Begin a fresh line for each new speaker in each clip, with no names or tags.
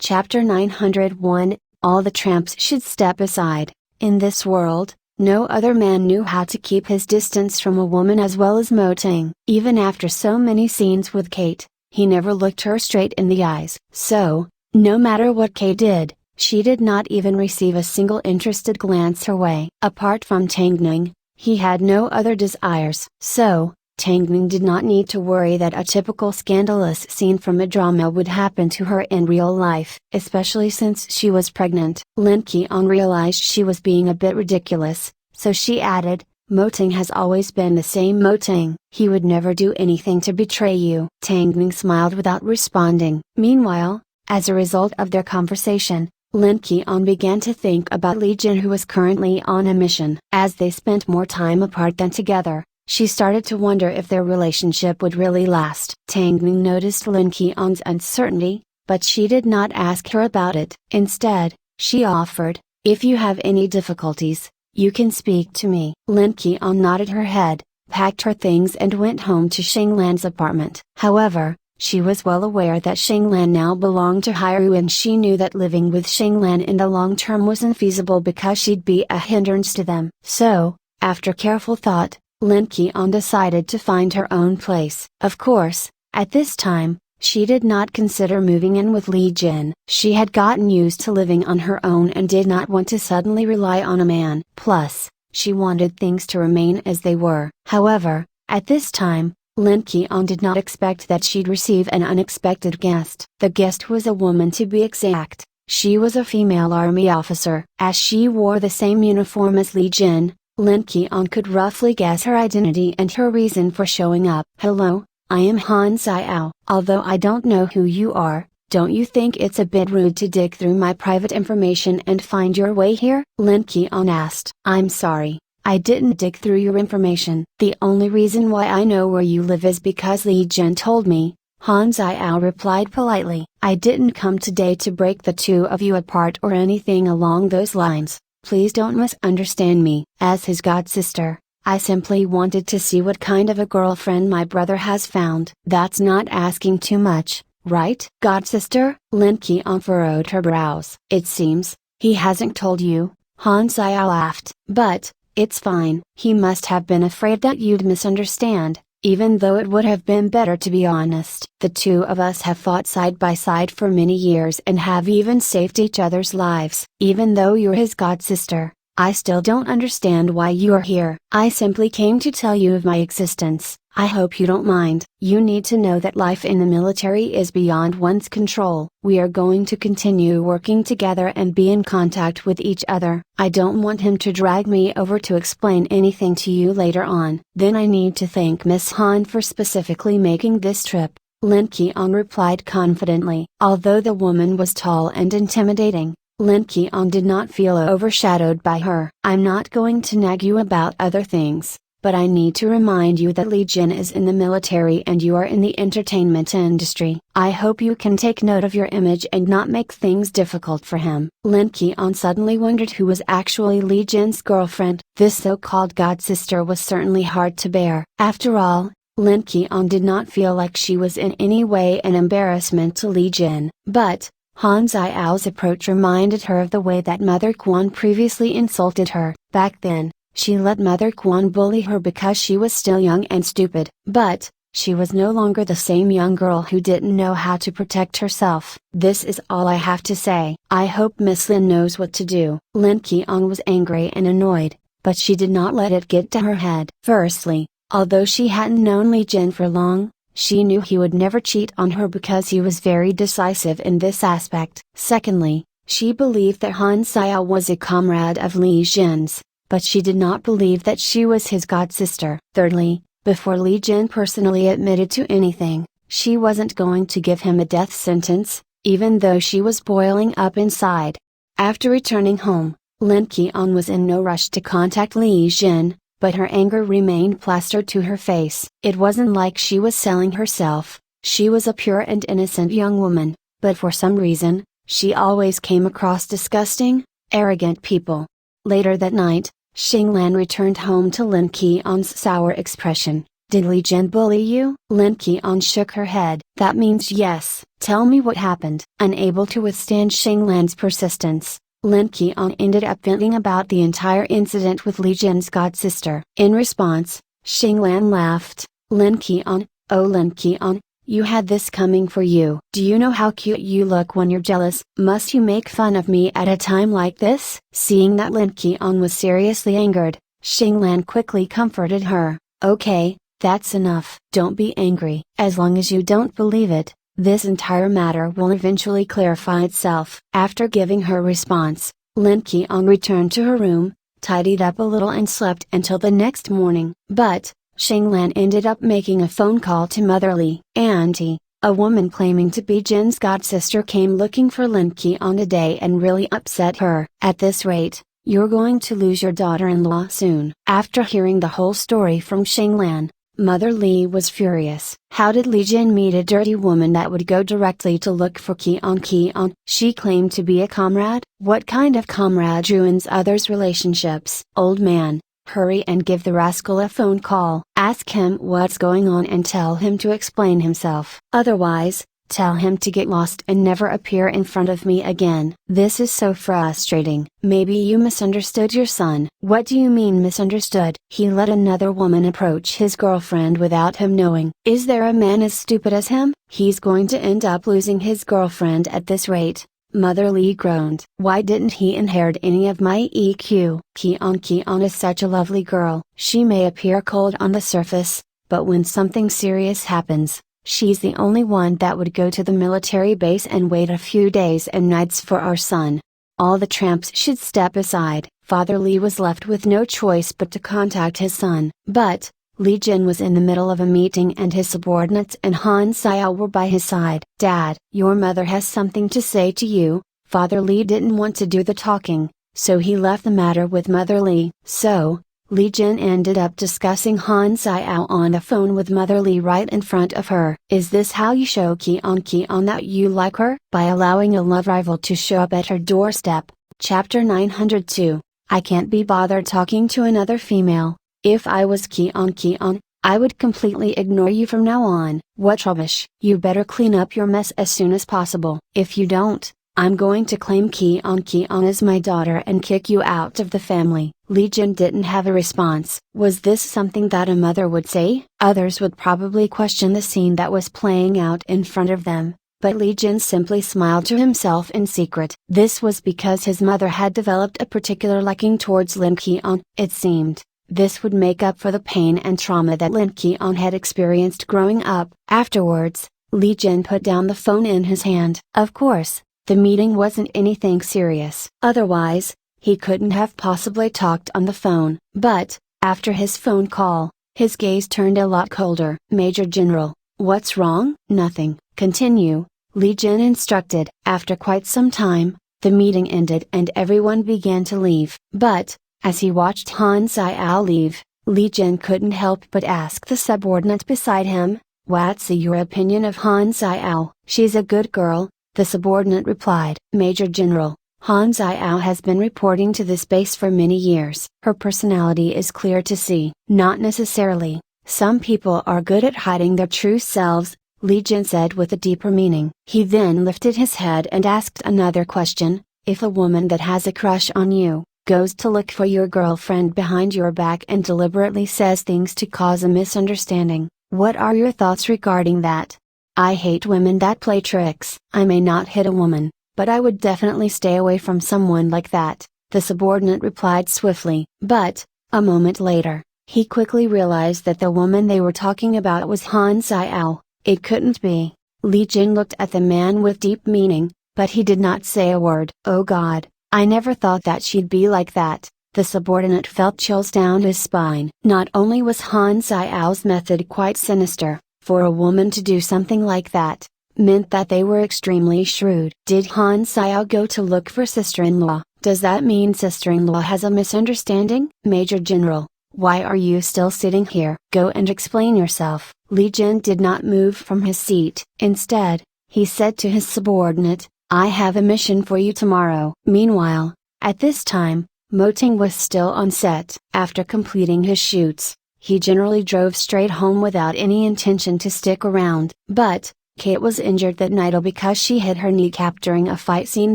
Chapter 901, All the Tramps Should Step Aside. In this world, no other man knew how to keep his distance from a woman as well as Mo Ting. Even after so many scenes with Kate, he never looked her straight in the eyes. So, no matter what Kate did, she did not even receive a single interested glance her way. Apart from Tangning, he had no other desires. So, Tangning did not need to worry that a typical scandalous scene from a drama would happen to her in real life, especially since she was pregnant. Lin Qian realized she was being a bit ridiculous, so she added, Mo Ting has always been the same Mo Ting. He would never do anything to betray you. Tangning smiled without responding. Meanwhile, as a result of their conversation, Lin Qian began to think about Li Jin, who was currently on a mission. As they spent more time apart than together, she started to wonder if their relationship would really last. Tangning noticed Lin Qian's uncertainty, but she did not ask her about it. Instead, she offered, if you have any difficulties, you can speak to me. Lin Qian nodded her head, packed her things and went home to Shanglan's apartment. However, she was well aware that Shanglan now belonged to Hairu, and she knew that living with Shanglan in the long term was unfeasible because she'd be a hindrance to them. So, after careful thought, Lin Qian decided to find her own place. Of course, at this time, she did not consider moving in with Li Jin. She had gotten used to living on her own and did not want to suddenly rely on a man. Plus, she wanted things to remain as they were. However, at this time, Lin Qian did not expect that she'd receive an unexpected guest. The guest was a woman, to be exact. She was a female army officer. As she wore the same uniform as Li Jin, Lin Qian could roughly guess her identity and her reason for showing up. Hello, I am Han Xiao. Although I don't know who you are, don't you think it's a bit rude to dig through my private information and find your way here? Lin Qian asked. I'm sorry, I didn't dig through your information. The only reason why I know where you live is because Li Jin told me, Han Xiao replied politely. I didn't come today to break the two of you apart or anything along those lines. Please don't misunderstand me. As his god sister, I simply wanted to see what kind of a girlfriend my brother has found. That's not asking too much, right? God sister? Lin Qian furrowed her brows. It seems, he hasn't told you, Han Xiao laughed. But, it's fine. He must have been afraid that you'd misunderstand, even though it would have been better to be honest. The two of us have fought side by side for many years and have even saved each other's lives. Even though you're his god sister, I still don't understand why you are here. I simply came to tell you of my existence. I hope you don't mind. You need to know that life in the military is beyond one's control. We are going to continue working together and be in contact with each other. I don't want him to drag me over to explain anything to you later on. Then I need to thank Miss Han for specifically making this trip. Lin Qian replied confidently. Although the woman was tall and intimidating, Lin Qian did not feel overshadowed by her. I'm not going to nag you about other things, but I need to remind you that Li Jin is in the military and you are in the entertainment industry. I hope you can take note of your image and not make things difficult for him. Lin Qian suddenly wondered who was actually Li Jin's girlfriend. This so-called god sister was certainly hard to bear. After all, Lin Qian did not feel like she was in any way an embarrassment to Li Jin. But, Han Xiao's approach reminded her of the way that Mother Quan previously insulted her. Back then, she let Mother Quan bully her because she was still young and stupid. But, she was no longer the same young girl who didn't know how to protect herself. This is all I have to say. I hope Miss Lin knows what to do. Lin Qian was angry and annoyed, but she did not let it get to her head. Firstly, although she hadn't known Li Jin for long, she knew he would never cheat on her because he was very decisive in this aspect. Secondly, she believed that Han Xiao was a comrade of Li Jin's, but she did not believe that she was his god sister. Thirdly, before Li Jin personally admitted to anything, she wasn't going to give him a death sentence, even though she was boiling up inside. After returning home, Lin Qian was in no rush to contact Li Jin, but her anger remained plastered to her face. It wasn't like she was selling herself. She was a pure and innocent young woman, but for some reason, she always came across disgusting, arrogant people. Later that night, Xinglan returned home to Lin Qian's sour expression. Did Li Jin bully you? Lin Qian shook her head. That means yes. Tell me what happened. Unable to withstand Xing Lan's persistence, Lin Qian ended up venting about the entire incident with Li Jin's godsister. In response, Xing Lan laughed. Lin Qian, oh Lin Qian, you had this coming for you. Do you know how cute you look when you're jealous? Must you make fun of me at a time like this? Seeing that Lin Qian was seriously angered, Xing Lan quickly comforted her. Okay, that's enough. Don't be angry. As long as you don't believe it, this entire matter will eventually clarify itself. After giving her response, Lin Qian returned to her room, tidied up a little and slept until the next morning. But, Xing Lan ended up making a phone call to Mother Li. Auntie, a woman claiming to be Jin's godsister came looking for Lin Qian today and really upset her. At this rate, you're going to lose your daughter-in-law soon. After hearing the whole story from Xing Lan, Mother Li was furious. How did Li Jin meet a dirty woman that would go directly to look for Qian? She claimed to be a comrade? What kind of comrade ruins others' relationships? Old man, hurry and give the rascal a phone call. Ask him what's going on and tell him to explain himself. Otherwise, tell him to get lost and never appear in front of me again. This is so frustrating. Maybe you misunderstood your son. What do you mean misunderstood? He let another woman approach his girlfriend without him knowing. Is there a man as stupid as him? He's going to end up losing his girlfriend at this rate. Mother Li groaned. Why didn't he inherit any of my EQ? Qian is such a lovely girl. She may appear cold on the surface, but when something serious happens, she's the only one that would go to the military base and wait a few days and nights for our son. All the tramps should step aside. Father Li was left with no choice but to contact his son. But, Li Jin was in the middle of a meeting and his subordinates and Han Xiao were by his side. Dad, your mother has something to say to you. Father Li didn't want to do the talking, so he left the matter with Mother Li. So, Li Jin ended up discussing Han Xiao on the phone with Mother Li right in front of her. Is this how you show Qian that you like her? By allowing a love rival to show up at her doorstep. Chapter 902. I can't be bothered talking to another female. If I was Qian, I would completely ignore you from now on. What rubbish. You better clean up your mess as soon as possible. If you don't, I'm going to claim Qian as my daughter and kick you out of the family. Li Jin didn't have a response. Was this something that a mother would say? Others would probably question the scene that was playing out in front of them, but Li Jin simply smiled to himself in secret. This was because his mother had developed a particular liking towards Lin Qian. It seemed this would make up for the pain and trauma that Lin Qian had experienced growing up. Afterwards, Li Jin put down the phone in his hand. Of course, the meeting wasn't anything serious. Otherwise, he couldn't have possibly talked on the phone. But, after his phone call, his gaze turned a lot colder. Major General, what's wrong? Nothing. Continue, Li Jin instructed. After quite some time, the meeting ended and everyone began to leave. But, as he watched Han Xiao leave, Li Jin couldn't help but ask the subordinate beside him, what's your opinion of Han Xiao? She's a good girl, the subordinate replied. Major General, Han Xiao has been reporting to this base for many years. Her personality is clear to see. Not necessarily. Some people are good at hiding their true selves, Li Jin said with a deeper meaning. He then lifted his head and asked another question. If a woman that has a crush on you goes to look for your girlfriend behind your back and deliberately says things to cause a misunderstanding, what are your thoughts regarding that? I hate women that play tricks. I may not hit a woman, but I would definitely stay away from someone like that, the subordinate replied swiftly. But, a moment later, he quickly realized that the woman they were talking about was Han Xiao. It couldn't be. Li Jin looked at the man with deep meaning, but he did not say a word. Oh God, I never thought that she'd be like that. The subordinate felt chills down his spine. Not only was Han Xiao's method quite sinister, for a woman to do something like that meant that they were extremely shrewd. Did Han Xiao go to look for sister-in-law? Does that mean sister-in-law has a misunderstanding? Major General, why are you still sitting here? Go and explain yourself. Li Jin did not move from his seat. Instead, he said to his subordinate, I have a mission for you tomorrow. Meanwhile, at this time, Mo Ting was still on set. After completing his shoots, he generally drove straight home without any intention to stick around. But, Kate was injured that night because she hit her kneecap during a fight scene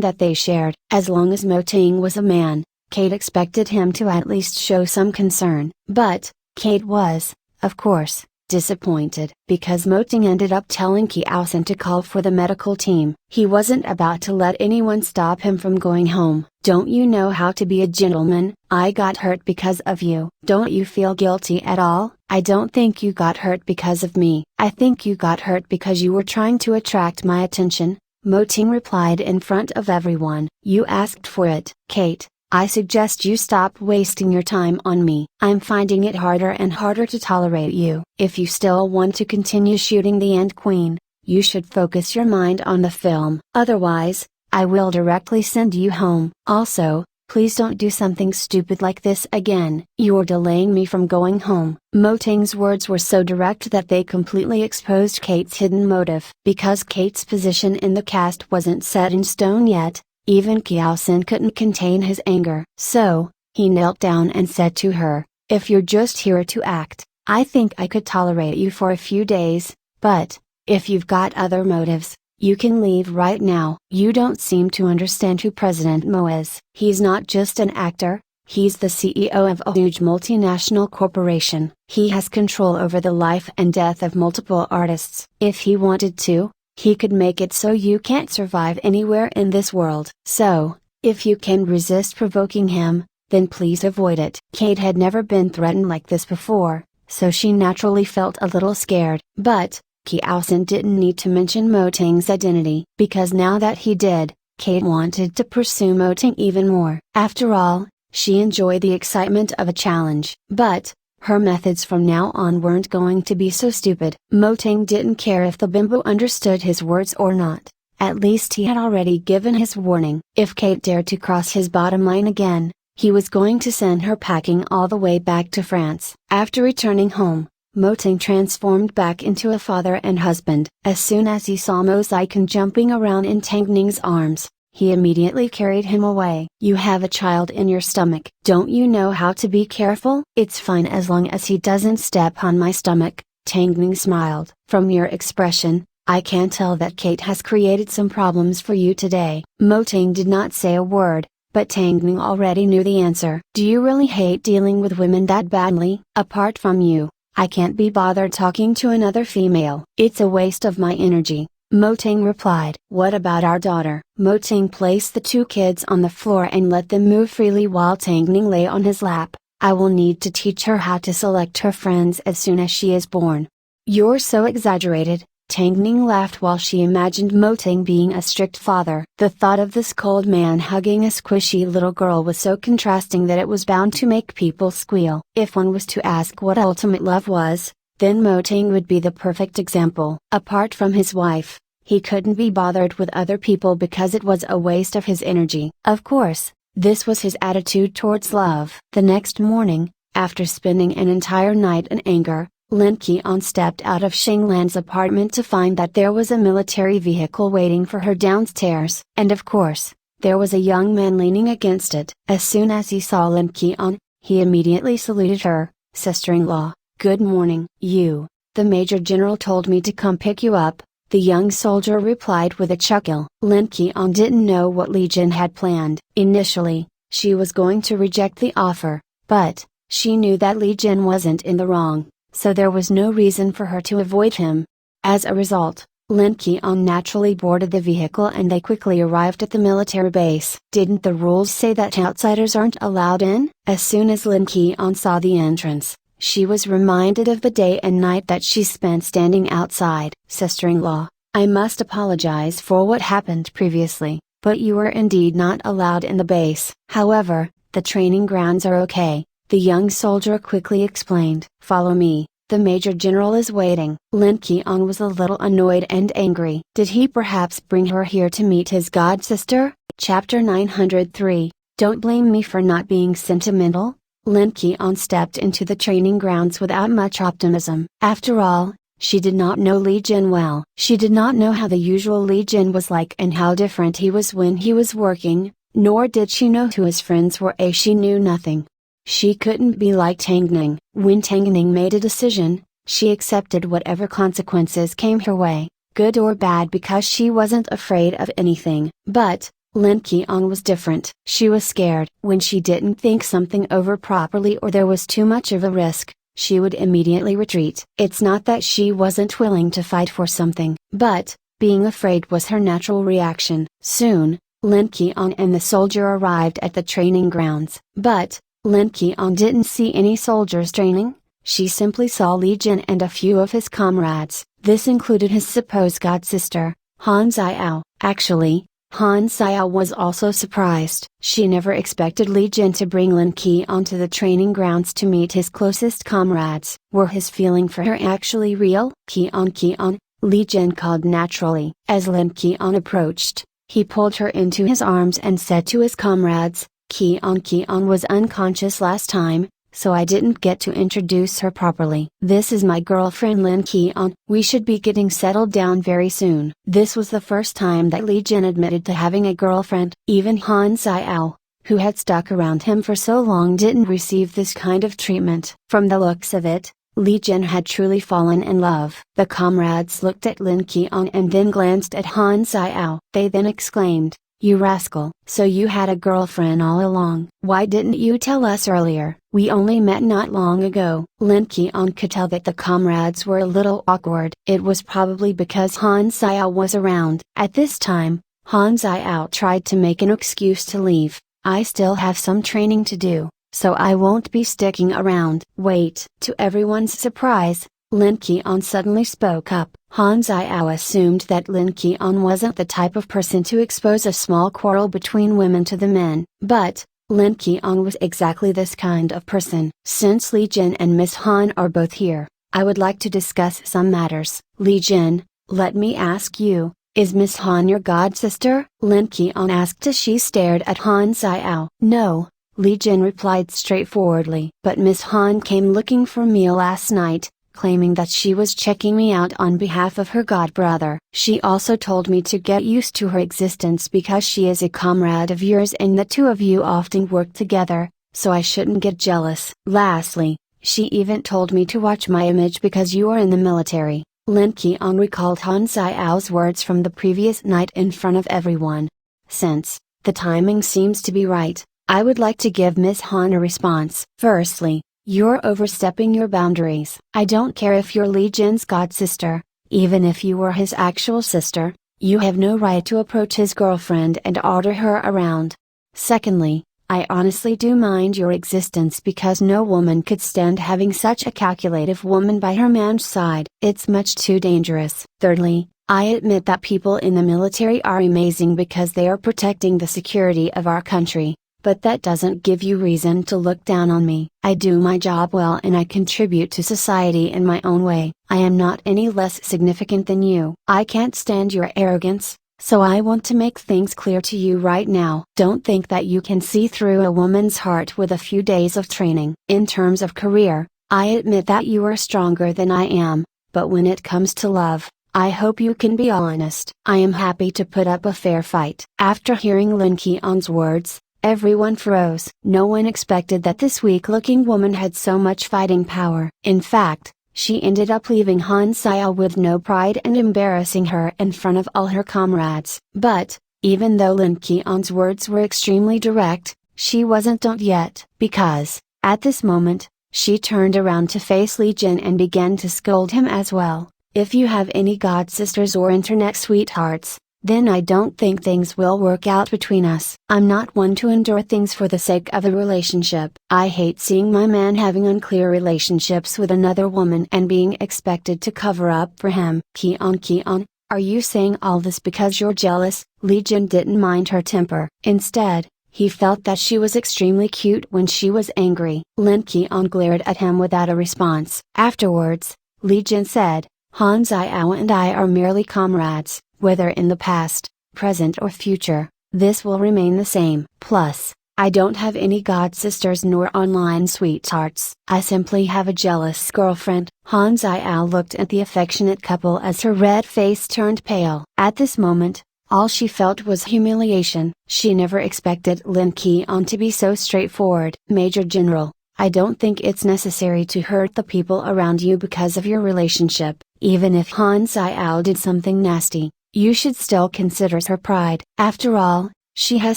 that they shared. As long as Mo Ting was a man, Kate expected him to at least show some concern. But, Kate was, of course, disappointed because Mo Ting ended up telling Kiao-san to call for the medical team. He wasn't about to let anyone stop him from going home. Don't you know how to be a gentleman? I got hurt because of you. Don't you feel guilty at all? I don't think you got hurt because of me. I think you got hurt because you were trying to attract my attention, Mo Ting replied in front of everyone. You asked for it. Kate, I suggest you stop wasting your time on me. I'm finding it harder and harder to tolerate you. If you still want to continue shooting the Ant Queen, you should focus your mind on the film. Otherwise, I will directly send you home. Also, please don't do something stupid like this again. You're delaying me from going home. Mo Ting's words were so direct that they completely exposed Kate's hidden motive. Because Kate's position in the cast wasn't set in stone yet, even Kiao-san couldn't contain his anger. So, he knelt down and said to her, if you're just here to act, I think I could tolerate you for a few days, but, if you've got other motives, you can leave right now. You don't seem to understand who President Mo is. He's not just an actor, he's the CEO of a huge multinational corporation. He has control over the life and death of multiple artists. If he wanted to, he could make it so you can't survive anywhere in this world. So, if you can resist provoking him, then please avoid it. Kate had never been threatened like this before, so she naturally felt a little scared. But, Kiao-san didn't need to mention Mo Ting's identity, because now that he did, Kate wanted to pursue Mo Ting even more. After all, she enjoyed the excitement of a challenge. But, her methods from now on weren't going to be so stupid. Mo Ting didn't care if the bimbo understood his words or not. At least he had already given his warning. If Kate dared to cross his bottom line again, he was going to send her packing all the way back to France. After returning home, Mo Ting transformed back into a father and husband. As soon as he saw Mo Zaikan jumping around in Tang Ning's arms, he immediately carried him away. You have a child in your stomach. Don't you know how to be careful? It's fine as long as he doesn't step on my stomach, Tang Ning smiled. From your expression, I can tell that Kate has created some problems for you today. Mo Ting did not say a word, but Tang Ning already knew the answer. Do you really hate dealing with women that badly? Apart from you, I can't be bothered talking to another female. It's a waste of my energy, Mo Ting replied. What about our daughter? Mo Ting placed the two kids on the floor and let them move freely while Tang Ning lay on his lap. I will need to teach her how to select her friends as soon as she is born. You're so exaggerated, Tang Ning laughed while she imagined Mo Ting being a strict father. The thought of this cold man hugging a squishy little girl was so contrasting that it was bound to make people squeal. If one was to ask what ultimate love was, then Mo Ting would be the perfect example. Apart from his wife, he couldn't be bothered with other people because it was a waste of his energy. Of course, this was his attitude towards love. The next morning, after spending an entire night in anger, Lin Qian stepped out of Shenglan's apartment to find that there was a military vehicle waiting for her downstairs. And of course, there was a young man leaning against it. As soon as he saw Lin Qian, he immediately saluted her. Sister-in-law, good morning. You, the Major General told me to come pick you up, the young soldier replied with a chuckle. Lin Qian didn't know what Li Jin had planned. Initially, she was going to reject the offer, but, she knew that Li Jin wasn't in the wrong, so there was no reason for her to avoid him. As a result, Lin Qian naturally boarded the vehicle and they quickly arrived at the military base. Didn't the rules say that outsiders aren't allowed in? As soon as Lin Qian saw the entrance, she was reminded of the day and night that she spent standing outside. Sister-in-law, I must apologize for what happened previously, but you were indeed not allowed in the base. However, the training grounds are okay, the young soldier quickly explained. Follow me, the Major General is waiting. Lin Qian was a little annoyed and angry. Did he perhaps bring her here to meet his god sister? Chapter 903, Don't blame me for not being sentimental? Lin Qian stepped into the training grounds without much optimism. After all, she did not know Li Jin well. She did not know how the usual Li Jin was like and how different he was when he was working, nor did she know who his friends were. She knew nothing. She couldn't be like Tangning. When Tangning made a decision, she accepted whatever consequences came her way, good or bad, because she wasn't afraid of anything. But Lin Keon was different. She was scared. When she didn't think something over properly or there was too much of a risk, she would immediately retreat. It's not that she wasn't willing to fight for something, but being afraid was her natural reaction. Soon, Lin Keon and the soldier arrived at the training grounds. But Lin Keon didn't see any soldiers training. She simply saw Li Jin and a few of his comrades. This included his supposed god-sister, Han Xiao. Actually, Han Xiao was also surprised. She never expected Li Jin to bring Lin Keon to the training grounds to meet his closest comrades. Were his feeling for her actually real? Keon, Li Jin called naturally. As Lin Keon approached, he pulled her into his arms and said to his comrades, Keon was unconscious last time, so I didn't get to introduce her properly. This is my girlfriend Lin Keon. We should be getting settled down very soon. This was the first time that Li Jin admitted to having a girlfriend. Even Han Xiao, who had stuck around him for so long, didn't receive this kind of treatment. From the looks of it, Li Jin had truly fallen in love. The comrades looked at Lin Keon and then glanced at Han Xiao. They then exclaimed, "You rascal! So you had a girlfriend all along. Why didn't you tell us earlier? We only met not long ago." Lin Keon could tell that the comrades were a little awkward. It was probably because Han Xiao was around. At this time, Han Xiao tried to make an excuse to leave. "I still have some training to do, so I won't be sticking around." Wait! To everyone's surprise, Lin Keon suddenly spoke up. Han Xiao assumed that Lin Keon wasn't the type of person to expose a small quarrel between women to the men, but Lin Keon was exactly this kind of person. "Since Li Jin and Miss Han are both here, I would like to discuss some matters." "Li Jin, let me ask you, is Miss Han your god-sister?" Lin Keon asked as she stared at Han Xiao. "No," Li Jin replied straightforwardly. "But Miss Han came looking for me last night, claiming that she was checking me out on behalf of her godbrother. She also told me to get used to her existence because she is a comrade of yours and the two of you often work together, so I shouldn't get jealous. Lastly, she even told me to watch my image because you are in the military." Lin Keon recalled Han Xiao's words from the previous night in front of everyone. "Since the timing seems to be right, I would like to give Miss Han a response. Firstly, you're overstepping your boundaries. I don't care if you're Li Jin's god-sister, even if you were his actual sister, you have no right to approach his girlfriend and order her around. Secondly, I honestly do mind your existence because no woman could stand having such a calculative woman by her man's side. It's much too dangerous. Thirdly, I admit that people in the military are amazing because they are protecting the security of our country. But that doesn't give you reason to look down on me. I do my job well and I contribute to society in my own way. I am not any less significant than you. I can't stand your arrogance, so I want to make things clear to you right now. Don't think that you can see through a woman's heart with a few days of training. In terms of career, I admit that you are stronger than I am, but when it comes to love, I hope you can be honest. I am happy to put up a fair fight." After hearing Lin Keon's words, everyone froze. No one expected that this weak-looking woman had so much fighting power. In fact, she ended up leaving Han Xiao with no pride and embarrassing her in front of all her comrades. But, even though Lin Keon's words were extremely direct, she wasn't done yet. Because, at this moment, she turned around to face Li Jin and began to scold him as well. "If you have any god-sisters or internet sweethearts, then I don't think things will work out between us. I'm not one to endure things for the sake of a relationship. I hate seeing my man having unclear relationships with another woman and being expected to cover up for him." Keon, are you saying all this because you're jealous?" Li Jin didn't mind her temper. Instead, he felt that she was extremely cute when she was angry. Lin Keon glared at him without a response. Afterwards, Li Jin said, "Han Xiao and I are merely comrades. Whether in the past, present or future, this will remain the same. Plus, I don't have any god-sisters nor online sweethearts. I simply have a jealous girlfriend." Han Xiao looked at the affectionate couple as her red face turned pale. At this moment, all she felt was humiliation. She never expected Lin Keon to be so straightforward. "Major General, I don't think it's necessary to hurt the people around you because of your relationship. Even if Han Xiao did something nasty, you should still consider her pride. After all, she has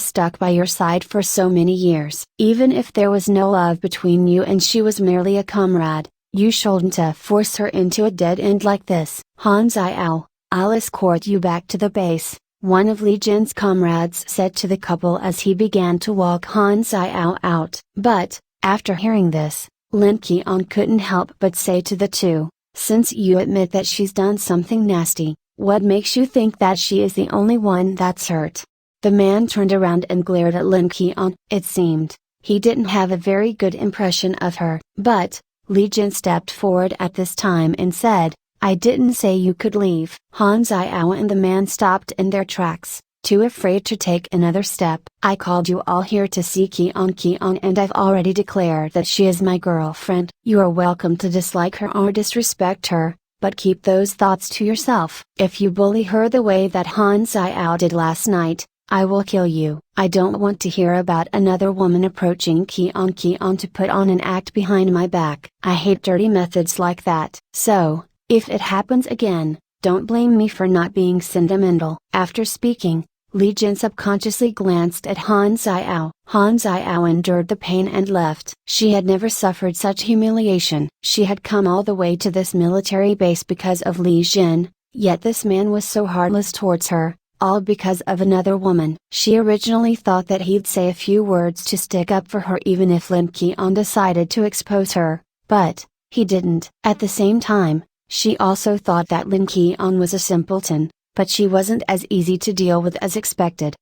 stuck by your side for so many years. Even if there was no love between you and she was merely a comrade, you shouldn't have forced her into a dead end like this. Han Xiao, I'll escort you back to the base, one of Li Jin's comrades said to the couple as he began to walk Han Xiao out. But, after hearing this, Lin Qian couldn't help but say to the two, since you admit that she's done something nasty, what makes you think that she is the only one that's hurt? The man turned around and glared at Lin Qian. It seemed, he didn't have a very good impression of her. But, Li Jin stepped forward at this time and said, I didn't say you could leave. Han Xiao and the man stopped in their tracks, too afraid to take another step. I called you all here to see Qian and I've already declared that she is my girlfriend. You are welcome to dislike her or disrespect her, but keep those thoughts to yourself. If you bully her the way that Han Xiao did last night, I will kill you. I don't want to hear about another woman approaching Qian to put on an act behind my back. I hate dirty methods like that. So, if it happens again, don't blame me for not being sentimental. After speaking, Li Jin subconsciously glanced at Han Xiao. Han Xiao endured the pain and left. She had never suffered such humiliation. She had come all the way to this military base because of Li Jin, yet this man was so heartless towards her, all because of another woman. She originally thought that he'd say a few words to stick up for her even if Lin Qian decided to expose her, but, he didn't. At the same time, she also thought that Lin Qian was a simpleton, but she wasn't as easy to deal with as expected.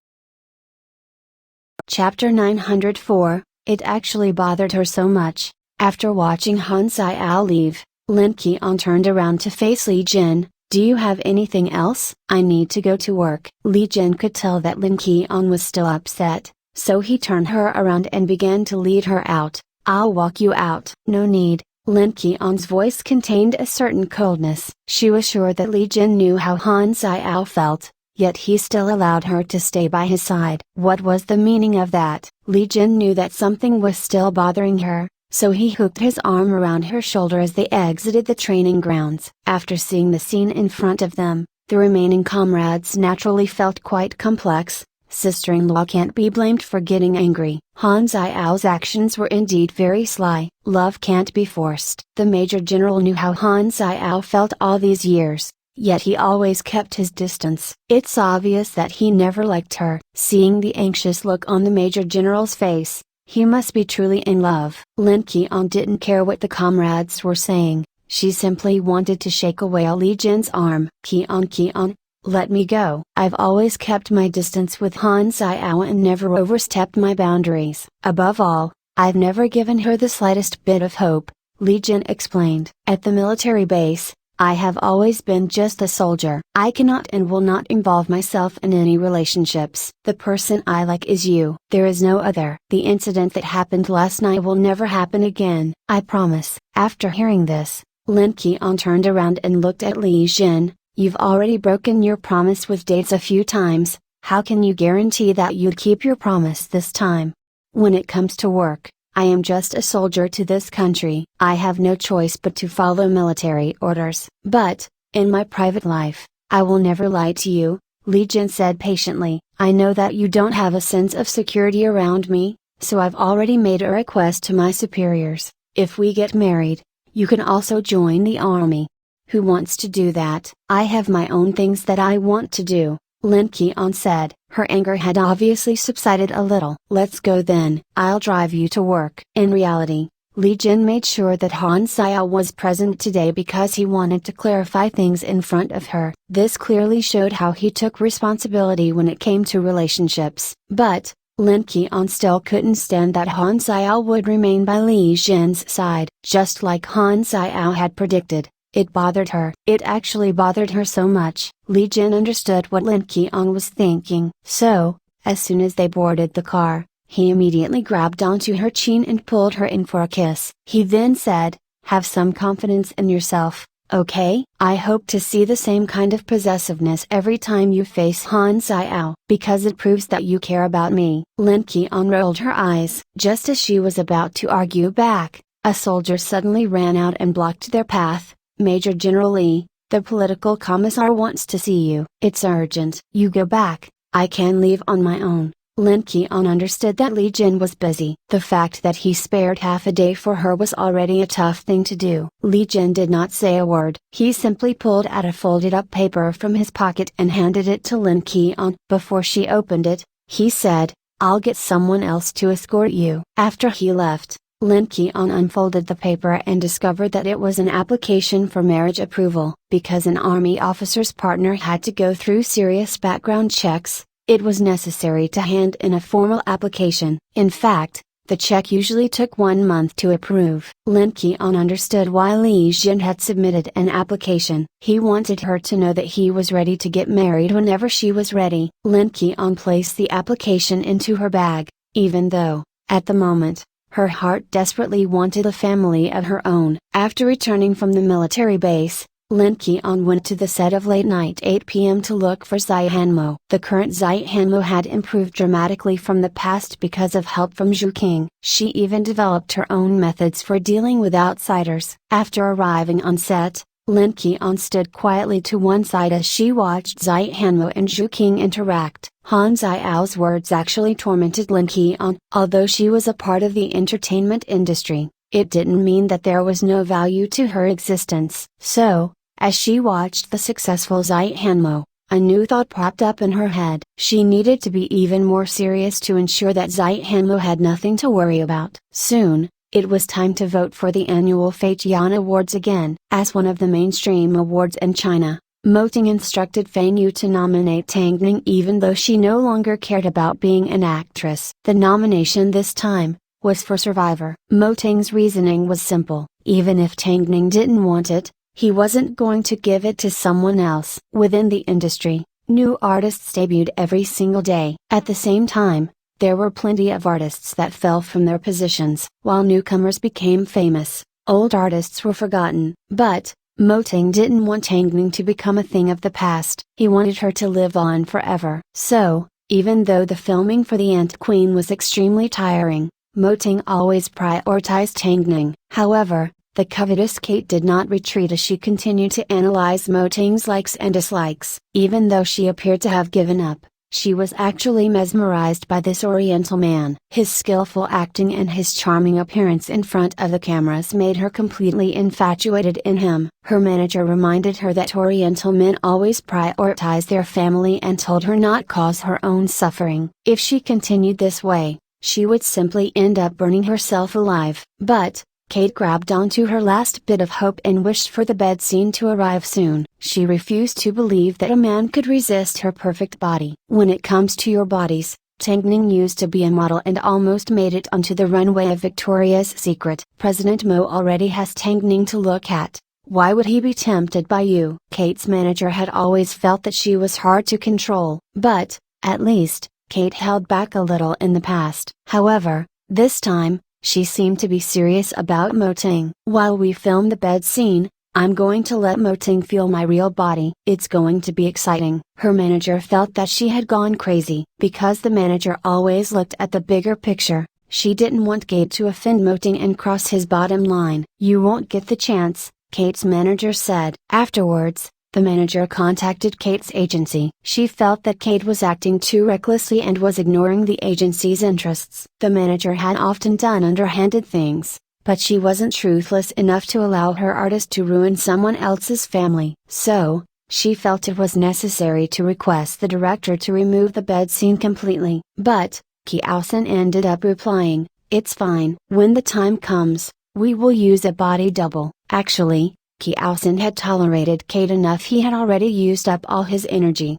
Chapter 904, It actually bothered her so much. After watching Han Xiao leave, Lin Qian turned around to face Li Jin. Do you have anything else? I need to go to work. Li Jin could tell that Lin Qian was still upset, so he turned her around and began to lead her out. I'll walk you out. No need. Lin Qian's voice contained a certain coldness. She was sure that Li Jin knew how Han Xiao felt, yet he still allowed her to stay by his side. What was the meaning of that? Li Jin knew that something was still bothering her, so he hooked his arm around her shoulder as they exited the training grounds. After seeing the scene in front of them, the remaining comrades naturally felt quite complex. Sister-in-law can't be blamed for getting angry. Han Xiao's actions were indeed very sly. Love can't be forced. The Major General knew how Han Xiao felt all these years, yet he always kept his distance. It's obvious that he never liked her. Seeing the anxious look on the Major General's face, he must be truly in love. Lin Qian didn't care what the comrades were saying, she simply wanted to shake away Li Jin's arm. Qian, let me go. I've always kept my distance with Han Xiao and never overstepped my boundaries. Above all, I've never given her the slightest bit of hope, Li Jin explained. At the military base, I have always been just a soldier. I cannot and will not involve myself in any relationships. The person I like is you. There is no other. The incident that happened last night will never happen again, I promise. After hearing this, Lin Qian turned around and looked at Li Jin. You've already broken your promise with dates a few times, how can you guarantee that you'd keep your promise this time? When it comes to work, I am just a soldier to this country. I have no choice but to follow military orders. But, in my private life, I will never lie to you, Li Jin said patiently. I know that you don't have a sense of security around me, so I've already made a request to my superiors. If we get married, you can also join the army. Who wants to do that? I have my own things that I want to do, Lin Qian said. Her anger had obviously subsided a little. Let's go then. I'll drive you to work. In reality, Li Jin made sure that Han Xiao was present today because he wanted to clarify things in front of her. This clearly showed how he took responsibility when it came to relationships. But, Lin Qian still couldn't stand that Han Xiao would remain by Li Jin's side. Just like Han Xiao had predicted, it bothered her. It actually bothered her so much. Li Jin understood what Lin Qian was thinking. So, as soon as they boarded the car, he immediately grabbed onto her chin and pulled her in for a kiss. He then said, have some confidence in yourself, okay? I hope to see the same kind of possessiveness every time you face Han Xiao, because it proves that you care about me." Lin Qian rolled her eyes. Just as she was about to argue back, a soldier suddenly ran out and blocked their path. "Major General Li, the political commissar wants to see you." "It's urgent." "You go back, I can leave on my own." Lin Qian understood that Li Jin was busy. The fact that he spared half a day for her was already a tough thing to do. Li Jin did not say a word. He simply pulled out a folded up paper from his pocket and handed it to Lin Qian. Before she opened it, he said, "I'll get someone else to escort you." After he left, Lin Qian unfolded the paper and discovered that it was an application for marriage approval. Because an army officer's partner had to go through serious background checks, it was necessary to hand in a formal application. In fact, the check usually took 1 month to approve. Lin Qian understood why Li Jin had submitted an application. He wanted her to know that he was ready to get married whenever she was ready. Lin Qian placed the application into her bag, even though, at the moment, her heart desperately wanted a family of her own. After returning from the military base, Lin Qian went to the set of Late Night 8 p.m. to look for Zai Hanmo. The current Zai Hanmo had improved dramatically from the past because of help from Zhu King. She even developed her own methods for dealing with outsiders. After arriving on set, Lin Qian stood quietly to one side as she watched Zai Hanmo and Zhu King interact. Han Xiao's words actually tormented Lin Qian. Although she was a part of the entertainment industry, it didn't mean that there was no value to her existence. So, as she watched the successful Zai Hanmo, a new thought popped up in her head. She needed to be even more serious to ensure that Zai Hanmo had nothing to worry about. Soon, it was time to vote for the annual Feiqian Awards again. As one of the mainstream awards in China, Mo Ting instructed Fan Yu to nominate Tang Ning even though she no longer cared about being an actress. The nomination this time was for Survivor. Mo Ting's reasoning was simple: even if Tang Ning didn't want it, he wasn't going to give it to someone else. Within the industry, new artists debuted every single day. At the same time, there were plenty of artists that fell from their positions. While newcomers became famous, old artists were forgotten. But, Mo Ting didn't want Tang Ning to become a thing of the past. He wanted her to live on forever. So, even though the filming for the Ant Queen was extremely tiring, Mo Ting always prioritized Tang Ning. However, the covetous Kate did not retreat as she continued to analyze Mo Ting's likes and dislikes. Even though she appeared to have given up, she was actually mesmerized by this Oriental man. His skillful acting and his charming appearance in front of the cameras made her completely infatuated in him. Her manager reminded her that Oriental men always prioritize their family and told her not cause her own suffering. If she continued this way, she would simply end up burning herself alive. But, Kate grabbed onto her last bit of hope and wished for the bed scene to arrive soon. She refused to believe that a man could resist her perfect body. When it comes to your bodies, Tang Ning used to be a model and almost made it onto the runway of Victoria's Secret. President Mo already has Tang Ning to look at. Why would he be tempted by you? Kate's manager had always felt that she was hard to control. But, at least, Kate held back a little in the past. However, this time, she seemed to be serious about Mo Ting. While we film the bed scene, I'm going to let Mo Ting feel my real body. It's going to be exciting. Her manager felt that she had gone crazy. Because the manager always looked at the bigger picture, she didn't want Kate to offend Mo Ting and cross his bottom line. You won't get the chance, Kate's manager said. Afterwards, the manager contacted Kate's agency. She felt that Kate was acting too recklessly and was ignoring the agency's interests. The manager had often done underhanded things, but she wasn't truthless enough to allow her artist to ruin someone else's family. So, she felt it was necessary to request the director to remove the bed scene completely. But, Kiaosen ended up replying, "It's fine. When the time comes, we will use a body double." Actually, Kiaosen had tolerated Kate enough. He had already used up all his energy.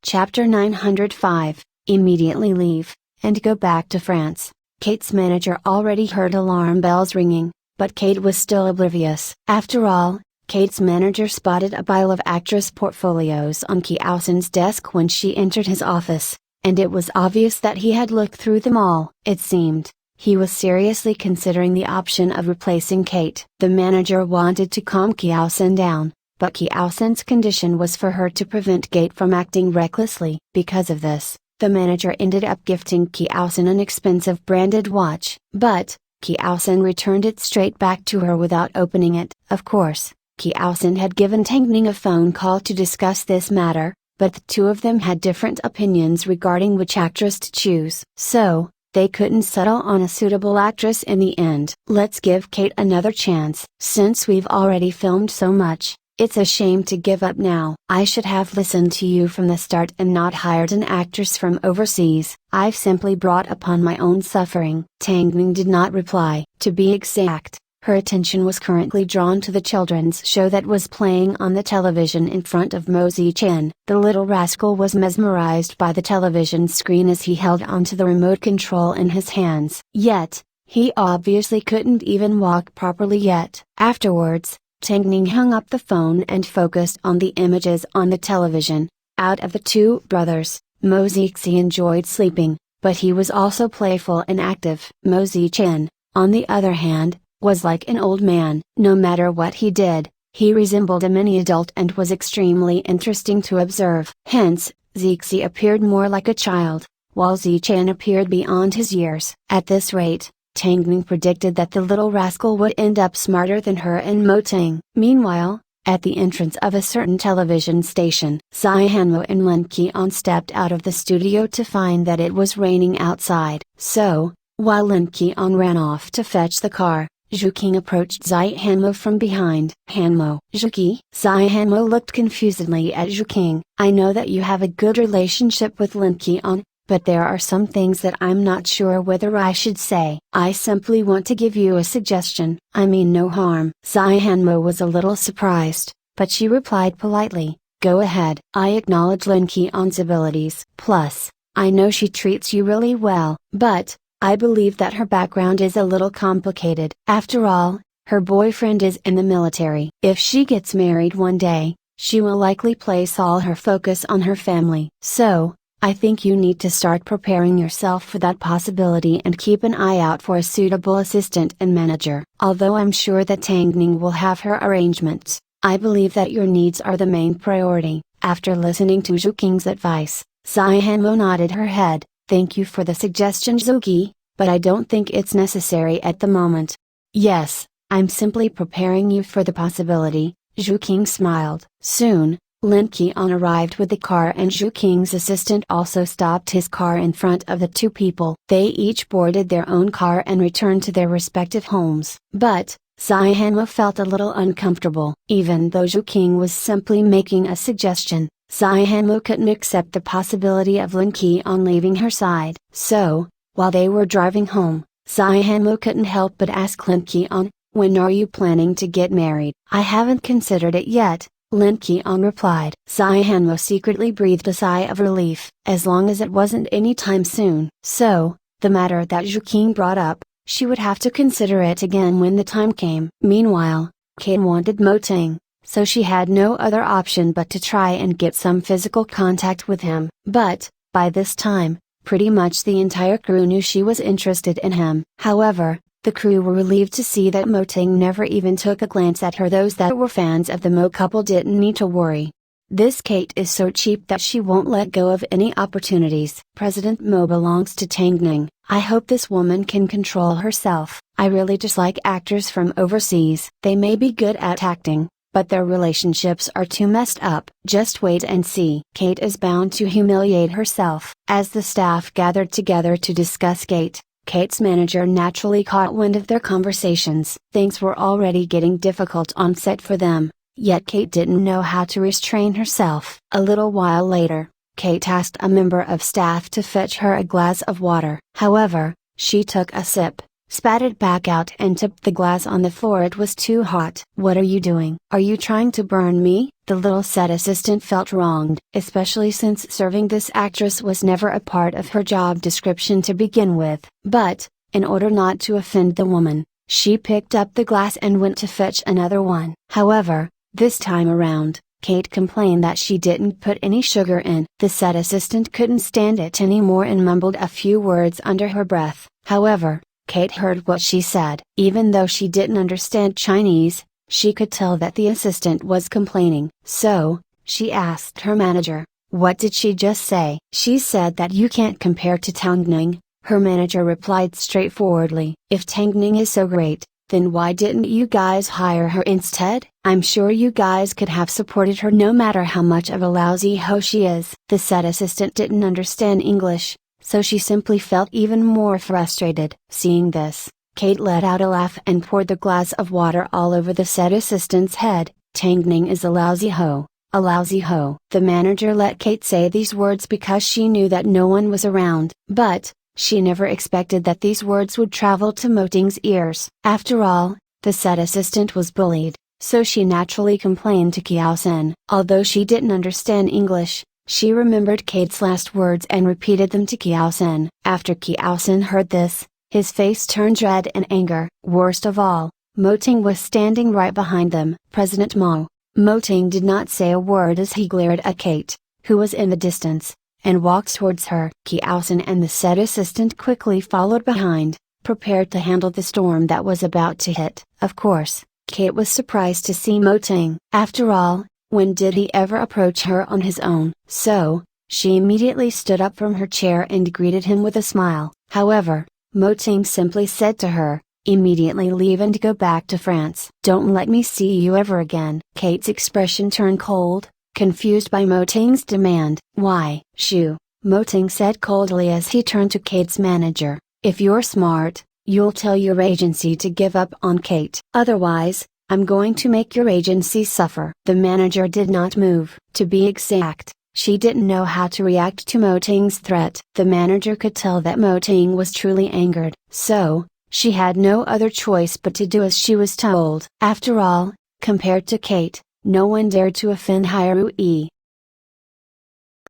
Chapter 905, Immediately leave, and go back to France. Kate's manager already heard alarm bells ringing, but Kate was still oblivious. After all, Kate's manager spotted a pile of actress portfolios on Kiaosen's desk when she entered his office, and it was obvious that he had looked through them all. It seemed, He was seriously considering the option of replacing Kate. The manager wanted to calm Kiao-san down, but Kiao-san's condition was for her to prevent Kate from acting recklessly. Because of this, the manager ended up gifting Kiao-san an expensive branded watch. But, Kiao-san returned it straight back to her without opening it. Of course, Kiao-san had given Tangning a phone call to discuss this matter, but the two of them had different opinions regarding which actress to choose. So, they couldn't settle on a suitable actress in the end. Let's give Kate another chance. Since we've already filmed so much, it's a shame to give up now. I should have listened to you from the start and not hired an actress from overseas. I've simply brought upon my own suffering. Tangning did not reply. To be exact, her attention was currently drawn to the children's show that was playing on the television in front of Mo Zi-chen. The little rascal was mesmerized by the television screen as he held onto the remote control in his hands. Yet, he obviously couldn't even walk properly yet. Afterwards, Tangning hung up the phone and focused on the images on the television. Out of the two brothers, Mo Zi-chen enjoyed sleeping, but he was also playful and active. Mo Zi-chen, on the other hand, was like an old man. No matter what he did, he resembled a mini adult and was extremely interesting to observe. Hence, Zixi appeared more like a child, while Zi-chen appeared beyond his years. At this rate, Tangning predicted that the little rascal would end up smarter than her and Mo Ting. Meanwhile, at the entrance of a certain television station, Zai Hanmo and Lin Qian stepped out of the studio to find that it was raining outside. So, while Lin Qian ran off to fetch the car, Zhu King approached Zai Hanmo from behind. Hanmo, Zhuki? Zai Hanmo looked confusedly at Zhu King. I know that you have a good relationship with Lin Qian, but there are some things that I'm not sure whether I should say. I simply want to give you a suggestion. I mean no harm. Zai Hanmo was a little surprised, but she replied politely, go ahead. I acknowledge Lin Qian's abilities. Plus, I know she treats you really well, but I believe that her background is a little complicated. After all, her boyfriend is in the military. If she gets married one day, she will likely place all her focus on her family. So, I think you need to start preparing yourself for that possibility and keep an eye out for a suitable assistant and manager. Although I'm sure that Tangning will have her arrangements, I believe that your needs are the main priority. After listening to Zhu King's advice, Zai Hanmo nodded her head. Thank you for the suggestion, Zuki, but I don't think it's necessary at the moment. Yes, I'm simply preparing you for the possibility, Zhu King smiled. Soon, Lin Qian arrived with the car and Zhu King's assistant also stopped his car in front of the two people. They each boarded their own car and returned to their respective homes. But, Zai Hanmo felt a little uncomfortable. Even though Zhu King was simply making a suggestion, Zai Hanmo couldn't accept the possibility of Lin Qian leaving her side. So, while they were driving home, Zai Hanmo couldn't help but ask Lin Qian, when are you planning to get married? I haven't considered it yet, Lin Qian replied. Zai Hanmo secretly breathed a sigh of relief, as long as it wasn't any time soon. So, the matter that Zhu King brought up, she would have to consider it again when the time came. Meanwhile, Kate wanted Mo Ting, so she had no other option but to try and get some physical contact with him. But, by this time, pretty much the entire crew knew she was interested in him. However, the crew were relieved to see that Mo Ting never even took a glance at her. Those that were fans of the Mo couple didn't need to worry. This Kate is so cheap that she won't let go of any opportunities. President Mo belongs to Tangning. I hope this woman can control herself. I really dislike actors from overseas. They may be good at acting, but their relationships are too messed up. Just wait and see. Kate is bound to humiliate herself. As the staff gathered together to discuss Kate's manager naturally caught wind of their conversations. Things were already getting difficult on set for them, yet Kate didn't know how to restrain herself. A little while later, Kate asked a member of staff to fetch her a glass of water. However, she took a sip, spat it back out and tipped the glass on the floor. It was too hot. What are you doing? Are you trying to burn me? The little set assistant felt wronged, especially since serving this actress was never a part of her job description to begin with. But, in order not to offend the woman, she picked up the glass and went to fetch another one. However, this time around, Kate complained that she didn't put any sugar in. The set assistant couldn't stand it anymore and mumbled a few words under her breath. However, Kate heard what she said. Even though she didn't understand Chinese, she could tell that the assistant was complaining. So, she asked her manager, "What did she just say?" "She said that you can't compare to Tangning," her manager replied straightforwardly. "If Tangning is so great, then why didn't you guys hire her instead? I'm sure you guys could have supported her no matter how much of a lousy hoe she is." The said assistant didn't understand English, so she simply felt even more frustrated. Seeing this, Kate let out a laugh and poured the glass of water all over the said assistant's head. "Tangning is a lousy hoe. A lousy hoe." The manager let Kate say these words because she knew that no one was around, but she never expected that these words would travel to Moting's ears. After all, the said assistant was bullied, so she naturally complained to Kiao Sen. Although she didn't understand English, she remembered Kate's last words and repeated them to Kiao Sen. After Kiao Sen heard this, his face turned red in anger. Worst of all, Moting was standing right behind them. President Mo. Moting did not say a word as he glared at Kate, who was in the distance, and walked towards her. Kiao Sen and the said assistant quickly followed behind, prepared to handle the storm that was about to hit. Of course, Kate was surprised to see Moting. After all, when did he ever approach her on his own? So, she immediately stood up from her chair and greeted him with a smile. However, Moting simply said to her, "Immediately leave and go back to France. Don't let me see you ever again." Kate's expression turned cold, confused by Moting's demand. "Why, Shu," Moting said coldly as he turned to Kate's manager, "if you're smart, you'll tell your agency to give up on Kate. Otherwise, I'm going to make your agency suffer." The manager did not move. To be exact, she didn't know how to react to Moting's threat. The manager could tell that Moting was truly angered, so she had no other choice but to do as she was told. After all, compared to Kate, no one dared to offend Hairui.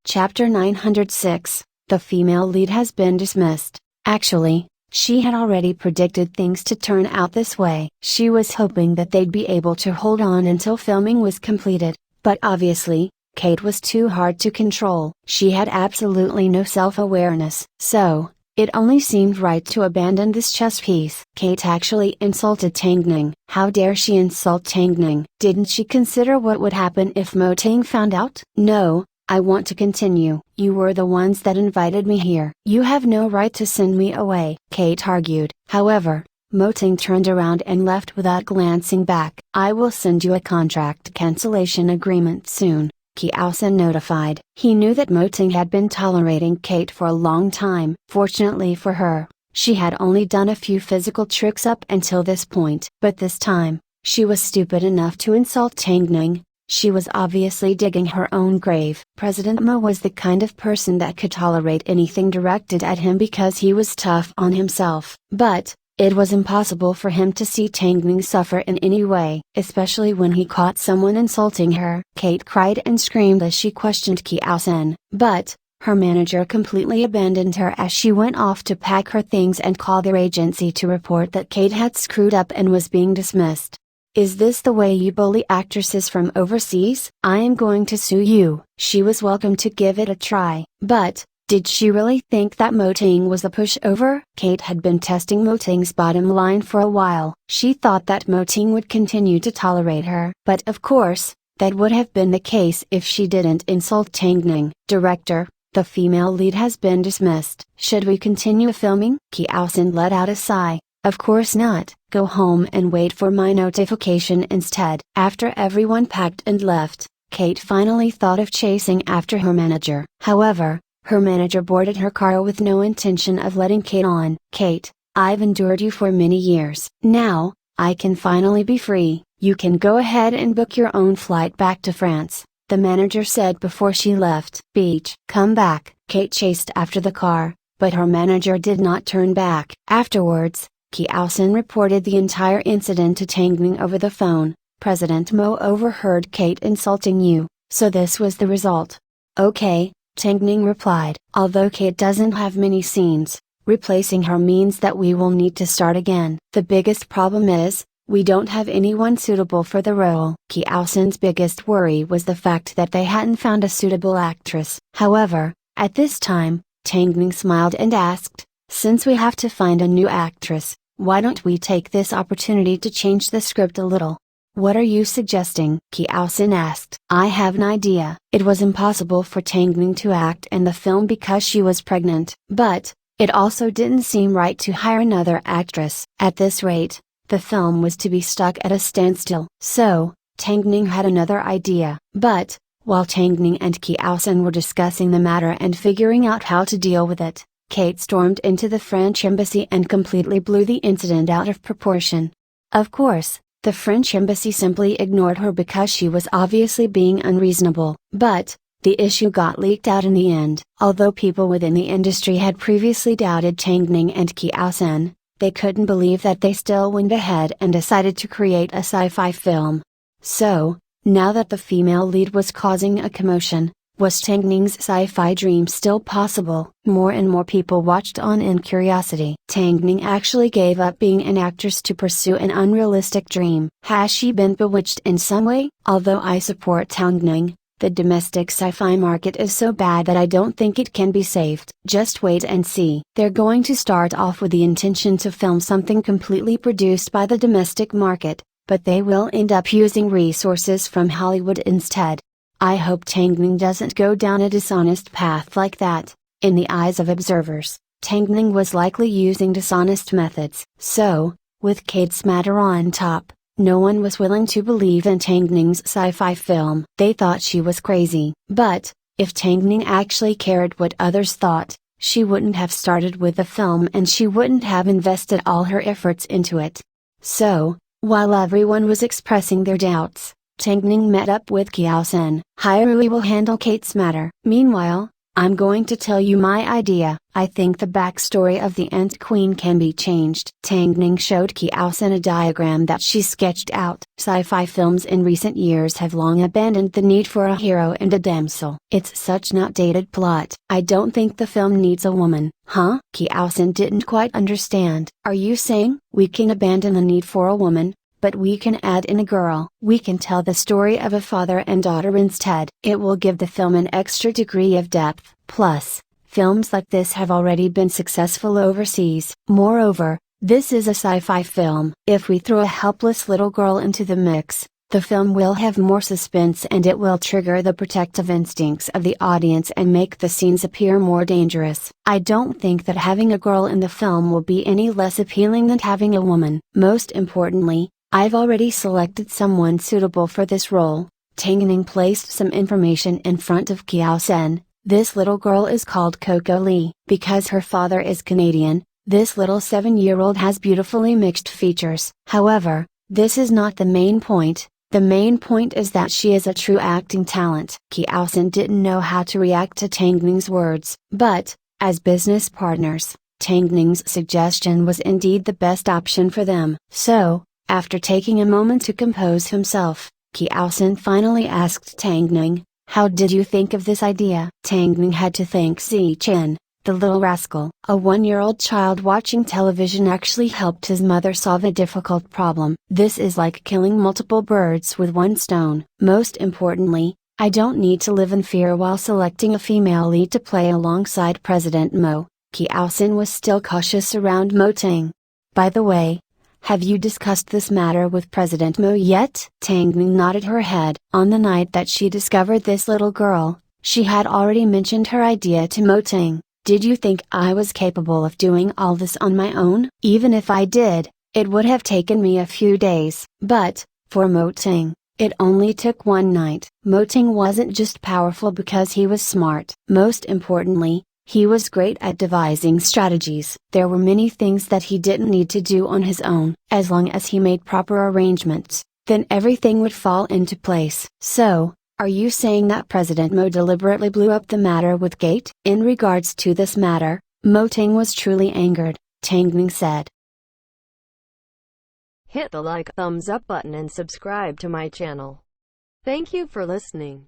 Chapter 906, The female lead has been dismissed. Actually, she had already predicted things to turn out this way. She was hoping that they'd be able to hold on until filming was completed, but obviously, Kate was too hard to control. She had absolutely no self-awareness. So, it only seemed right to abandon this chess piece. Kate actually insulted Tangning. How dare she insult Tangning? Didn't she consider what would happen if Moting found out? "No, I want to continue. You were the ones that invited me here. You have no right to send me away," Kate argued. However, Moting turned around and left without glancing back. "I will send you a contract cancellation agreement soon," Kiao Sen notified. He knew that Moting had been tolerating Kate for a long time. Fortunately for her, she had only done a few physical tricks up until this point. But this time, she was stupid enough to insult Tangning. She was obviously digging her own grave. President Mo was the kind of person that could tolerate anything directed at him because he was tough on himself. But, it was impossible for him to see Tangning suffer in any way, especially when he caught someone insulting her. Kate cried and screamed as she questioned Kiao Sen, but her manager completely abandoned her as she went off to pack her things and call their agency to report that Kate had screwed up and was being dismissed. "Is this the way you bully actresses from overseas? I am going to sue you." She was welcome to give it a try, but did she really think that Moting was a pushover? Kate had been testing Moting's bottom line for a while. She thought that Moting would continue to tolerate her. But of course, that would have been the case if she didn't insult Tangning. "Director, the female lead has been dismissed. Should we continue filming?" Kiao Sen let out a sigh. "Of course not. Go home and wait for my notification instead." After everyone packed and left, Kate finally thought of chasing after her manager. However, her manager boarded her car with no intention of letting Kate on. "Kate, I've endured you for many years. Now, I can finally be free. You can go ahead and book your own flight back to France," the manager said before she left. "Beach, come back." Kate chased after the car, but her manager did not turn back. Afterwards, Kiao Sen reported the entire incident to Tangning over the phone. "President Mo overheard Kate insulting you, so this was the result." "Okay," Tangning replied. "Although Kate doesn't have many scenes, replacing her means that we will need to start again. The biggest problem is, we don't have anyone suitable for the role." Kiao Sen's biggest worry was the fact that they hadn't found a suitable actress. However, at this time, Tangning smiled and asked, Since we have to find a new actress, why don't we take this opportunity to change the script a little? What are you suggesting? Kiao-san asked. I have an idea. It was impossible for Tangning to act in the film because she was pregnant, but it also didn't seem right to hire another actress. At this rate, the film was to be stuck at a standstill. So, Tangning had another idea. But, while Tangning and Kiao-san were discussing the matter and figuring out how to deal with it, Kate stormed into the French embassy and completely blew the incident out of proportion. Of course, the French embassy simply ignored her because she was obviously being unreasonable. But, the issue got leaked out in the end. Although people within the industry had previously doubted Tangning and Kiao-san, they couldn't believe that they still went ahead and decided to create a sci-fi film. So, now that the female lead was causing a commotion, was Tangning's sci-fi dream still possible? More and more people watched on in curiosity. Tangning actually gave up being an actress to pursue an unrealistic dream. Has she been bewitched in some way? Although I support Tangning, the domestic sci-fi market is so bad that I don't think it can be saved. Just wait and see. They're going to start off with the intention to film something completely produced by the domestic market, but they will end up using resources from Hollywood instead. I hope Tangning doesn't go down a dishonest path like that. In the eyes of observers, Tangning was likely using dishonest methods. So, with Kate's matter on top, no one was willing to believe in Tangning's sci-fi film. They thought she was crazy. But, if Tangning actually cared what others thought, she wouldn't have started with the film and she wouldn't have invested all her efforts into it. So, while everyone was expressing their doubts, Tangning met up with Kiao-san. Hirui will handle Kate's matter. Meanwhile, I'm going to tell you my idea. I think the backstory of the Ant Queen can be changed. Tangning showed Kiao-san a diagram that she sketched out. Sci-fi films in recent years have long abandoned the need for a hero and a damsel. It's such an outdated plot. I don't think the film needs a woman. Huh? Kiao-san didn't quite understand. Are you saying we can abandon the need for a woman, but we can add in a girl? We can tell the story of a father and daughter instead. It will give the film an extra degree of depth. Plus, films like this have already been successful overseas. Moreover, this is a sci-fi film. If we throw a helpless little girl into the mix, the film will have more suspense and it will trigger the protective instincts of the audience and make the scenes appear more dangerous. I don't think that having a girl in the film will be any less appealing than having a woman. Most importantly, I've already selected someone suitable for this role. Tangning placed some information in front of Kiao-san. This little girl is called Coco Lee. Because her father is Canadian, this little 7-year-old has beautifully mixed features. However, this is not the main point. The main point is that she is a true acting talent. Kiao-san didn't know how to react to Tangning's words, but, as business partners, Tangning's suggestion was indeed the best option for them. So, after taking a moment to compose himself, Kiao-san finally asked Tangning, "How did you think of this idea?" Tangning had to thank Zi-chan, the little rascal. A 1-year-old child watching television actually helped his mother solve a difficult problem. This is like killing multiple birds with one stone. Most importantly, I don't need to live in fear while selecting a female lead to play alongside President Mo. Kiao-san was still cautious around Mo Tang. By the way, have you discussed this matter with President Mo yet? Tangning nodded her head. On the night that she discovered this little girl, she had already mentioned her idea to Mo Tang. Did you think I was capable of doing all this on my own? Even if I did, it would have taken me a few days. But, for Mo Tang, it only took one night. Mo Tang wasn't just powerful because he was smart. Most importantly, he was great at devising strategies. There were many things that he didn't need to do on his own. As long as he made proper arrangements, then everything would fall into place. So, are you saying that President Mo deliberately blew up the matter with Kate? In regards to this matter, Mo Tang was truly angered. Tangning said,
Hit the like, thumbs up button and subscribe to my channel. Thank you for listening.